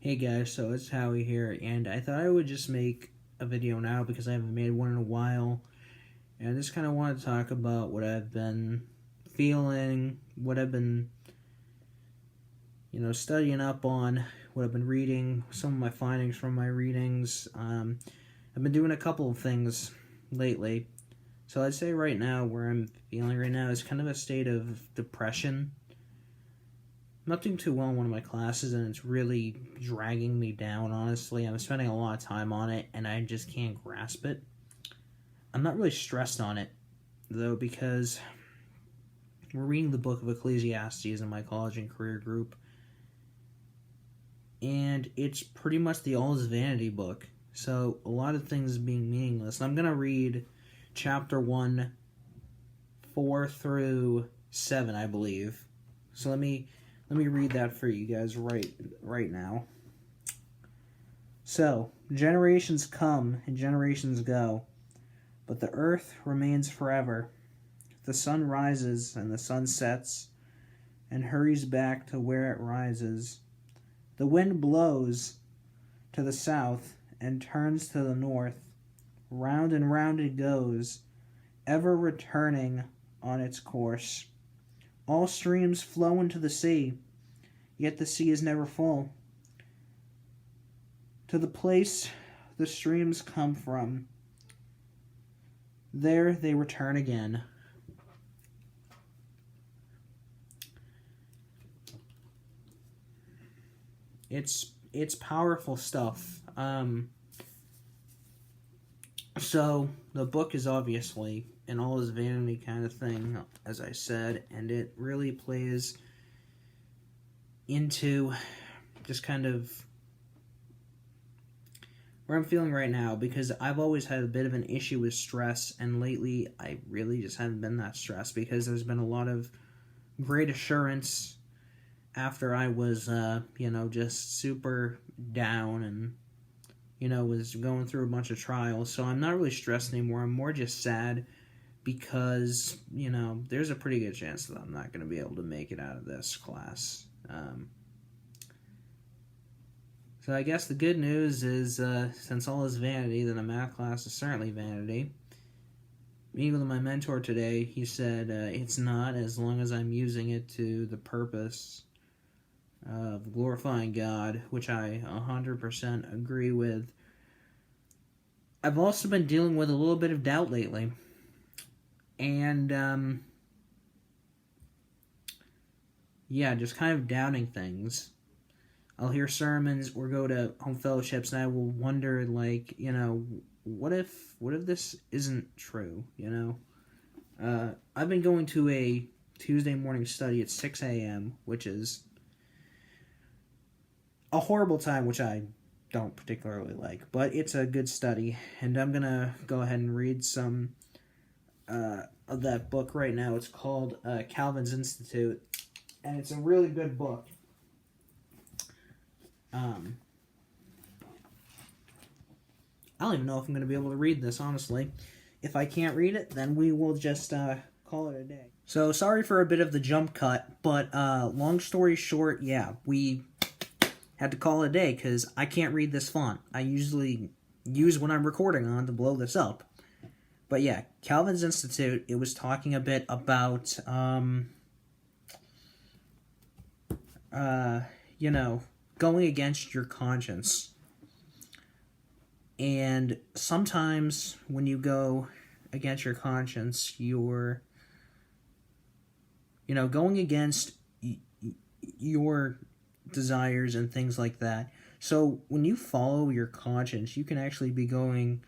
Hey guys, so it's Howie here, and I thought I would just make a video now because I haven't made one in a while, and I just kind of want to talk about what I've been feeling, what I've been, studying up on, what I've been reading, some of my findings from my readings. I've been doing a couple of things lately, so I'd say right now where I'm feeling right now is kind of a state of depression. I'm not doing too well in one of my classes, and it's really dragging me down, honestly. I'm spending a lot of time on it, and I just can't grasp it. I'm not really stressed on it, though, because we're reading the book of Ecclesiastes in my college and career group, and it's pretty much the all is vanity book, so a lot of things being meaningless. And I'm going to read chapter 1, 4 through 7, I believe. So let me read that for you guys right now. So, generations come and generations go, but the earth remains forever. The sun rises and the sun sets and hurries back to where it rises. The wind blows to the south and turns to the north. Round and round it goes, ever returning on its course. All streams flow into the sea, yet the sea is never full. To the place the streams come from, there they return again. It's powerful stuff. So the book is obviously an all is vanity kind of thing, as I said, and it really plays into just kind of where I'm feeling right now, because I've always had a bit of an issue with stress, and lately I really just haven't been that stressed because there's been a lot of great assurance after I was, just super down and, was going through a bunch of trials. So I'm not really stressed anymore. I'm more just sad because, there's a pretty good chance that I'm not going to be able to make it out of this class. So I guess the good news is, since all is vanity, then a math class is certainly vanity. Meeting with my mentor today, he said it's not, as long as I'm using it to the purpose of glorifying God, which I 100% agree with. I've also been dealing with a little bit of doubt lately. And, just kind of doubting things. I'll hear sermons or go to home fellowships, and I will wonder, what if this isn't true, I've been going to a Tuesday morning study at 6 a.m., which is a horrible time, which I don't particularly like, but it's a good study, and I'm going to go ahead and read some of that book right now. It's called Calvin's Institute, and it's a really good book. I don't even know if I'm going to be able to read this, honestly. If I can't read it, then we will just call it a day. So, sorry for a bit of the jump cut, but long story short, we had to call it a day because I can't read this font. I usually use what I'm recording on to blow this up. But Calvin's Institute, it was talking a bit about, going against your conscience. And sometimes when you go against your conscience, you're, going against your desires and things like that. So when you follow your conscience, you can actually be going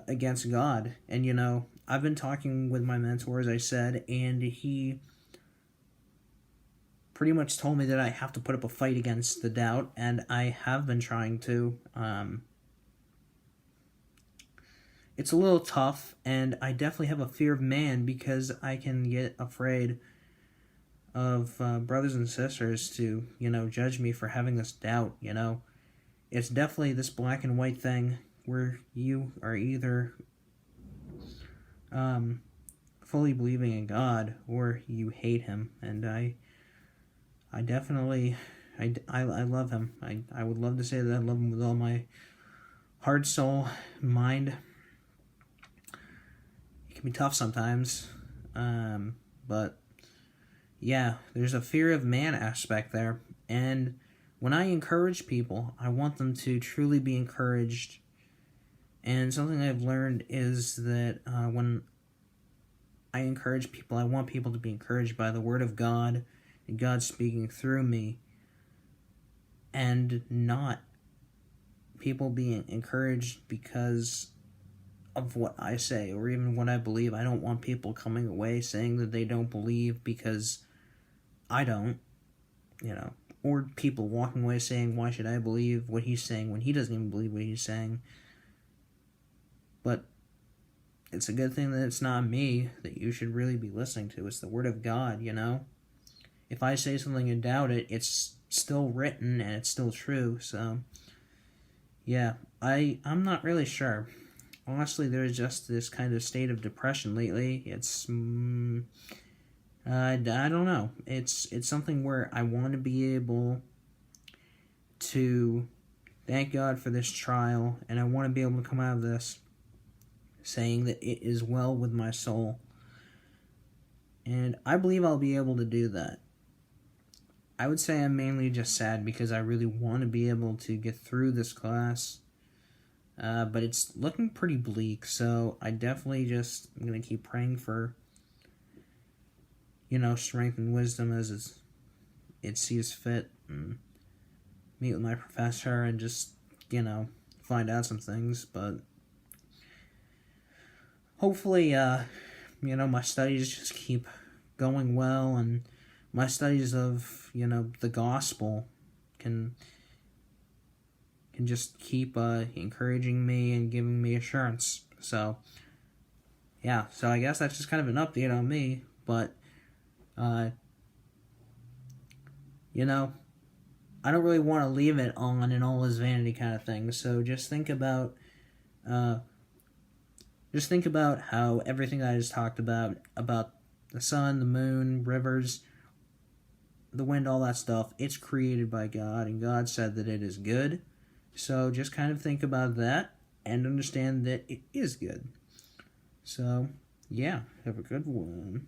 against God. And, I've been talking with my mentor, as I said, and he pretty much told me that I have to put up a fight against the doubt, and I have been trying to. It's a little tough, and I definitely have a fear of man because I can get afraid of brothers and sisters to, judge me for having this doubt, It's definitely this black and white thing where you are either fully believing in God or you hate him, and I definitely I love him. I would love to say that I love him with all my heart, soul, mind. It can be tough sometimes, but yeah, there's a fear of man aspect there. And when I encourage people, I want them to truly be encouraged. And something I've learned is that when I encourage people, I want people to be encouraged by the Word of God and God speaking through me, and not people being encouraged because of what I say or even what I believe. I don't want people coming away saying that they don't believe because I don't, or people walking away saying, why should I believe what he's saying when he doesn't even believe what he's saying? But it's a good thing that it's not me that you should really be listening to. It's the Word of God, If I say something and doubt it, it's still written and it's still true. So, yeah, I'm not really sure. Honestly, there's just this kind of state of depression lately. It's, I don't know. It's something where I want to be able to thank God for this trial, and I want to be able to come out of this saying that it is well with my soul. And I believe I'll be able to do that. I would say I'm mainly just sad because I really want to be able to get through this class. But it's looking pretty bleak, so I definitely just am going to keep praying for, strength and wisdom as it sees fit, and meet with my professor and just, find out some things. But hopefully, my studies just keep going well, and my studies of, the gospel can just keep encouraging me and giving me assurance. So, yeah, so I guess that's just kind of an update on me, but, I don't really want to leave it on an all is vanity kind of thing, so just think about how everything I just talked about the sun, the moon, rivers, the wind, all that stuff, it's created by God, and God said that it is good. So just kind of think about that and understand that it is good. So, yeah, have a good one.